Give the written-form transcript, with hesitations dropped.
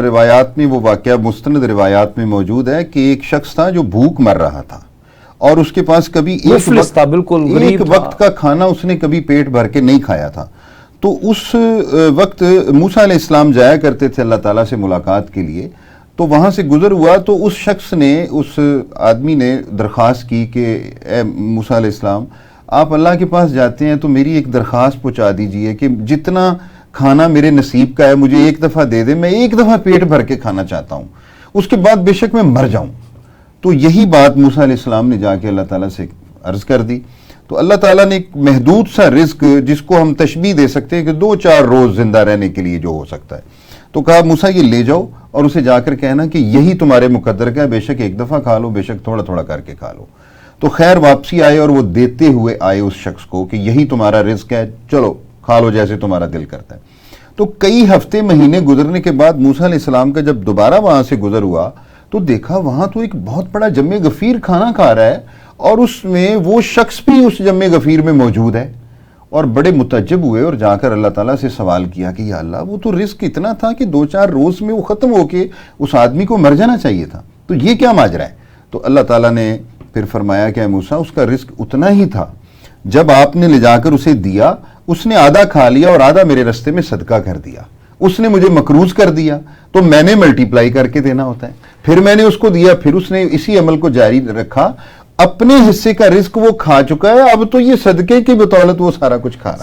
روایات میں وہ واقعہ مستند روایات میں موجود ہے کہ ایک شخص تھا جو بھوک مر رہا تھا اور اس کے پاس کبھی ایک وقت کا کھانا اس نے کبھی پیٹ بھر کے نہیں کھایا تھا. تو اس وقت موسیٰ علیہ السلام جایا کرتے تھے اللہ تعالیٰ سے ملاقات کے لیے. تو وہاں سے گزر ہوا تو اس شخص نے, اس آدمی نے درخواست کی کہ اے موسیٰ علیہ السلام, آپ اللہ کے پاس جاتے ہیں تو میری ایک درخواست پہنچا دیجئے کہ جتنا کھانا میرے نصیب کا ہے مجھے ایک دفعہ دے دیں, میں ایک دفعہ پیٹ بھر کے کھانا چاہتا ہوں, اس کے بعد بے شک میں مر جاؤں. تو یہی بات موسیٰ علیہ السلام نے جا کے اللہ تعالیٰ سے عرض کر دی. تو اللہ تعالیٰ نے ایک محدود سا رزق, جس کو ہم تشبیہ دے سکتے ہیں کہ 2-4 روز زندہ رہنے کے لیے جو ہو سکتا ہے, تو کہا موسیٰ یہ لے جاؤ اور اسے جا کر کہنا کہ یہی تمہارے مقدر کا ہے, بے شک ایک دفعہ کھا لو, بے شک تھوڑا تھوڑا کر کے کھا لو. تو خیر واپسی آئے اور وہ دیتے ہوئے آئے اس شخص کو کہ یہی تمہارا رزق ہے, چلو کھا لو جیسے تمہارا دل کرتا ہے. تو کئی ہفتے مہینے گزرنے کے بعد موسیٰ علیہ السلام کا جب دوبارہ وہاں سے گزر ہوا تو دیکھا وہاں تو ایک بہت بڑا جم غفیر کھانا کھا رہا ہے اور اس میں وہ شخص بھی اس جم غفیر میں موجود ہے. اور بڑے متعجب ہوئے اور جا کر اللہ تعالیٰ سے سوال کیا کہ یا اللہ, وہ تو رزق اتنا تھا کہ 2-4 روز میں وہ ختم ہو کے اس آدمی کو مر جانا چاہیے تھا, تو یہ کیا ماجرا ہے؟ تو اللہ تعالیٰ نے پھر فرمایا کہ اے موسیٰ, اس کا رزق اتنا ہی تھا, جب آپ نے لے جا کر اسے دیا اس نے آدھا کھا لیا اور آدھا میرے رستے میں صدقہ کر دیا, اس نے مجھے مقروض کر دیا تو میں نے ملٹیپلائی کر کے دینا ہوتا ہے, پھر میں نے اس کو دیا, پھر اس نے اسی عمل کو جاری رکھا, اپنے حصے کا رزق وہ کھا چکا ہے, اب تو یہ صدقے کی بدولت وہ سارا کچھ کھا رہا ہے.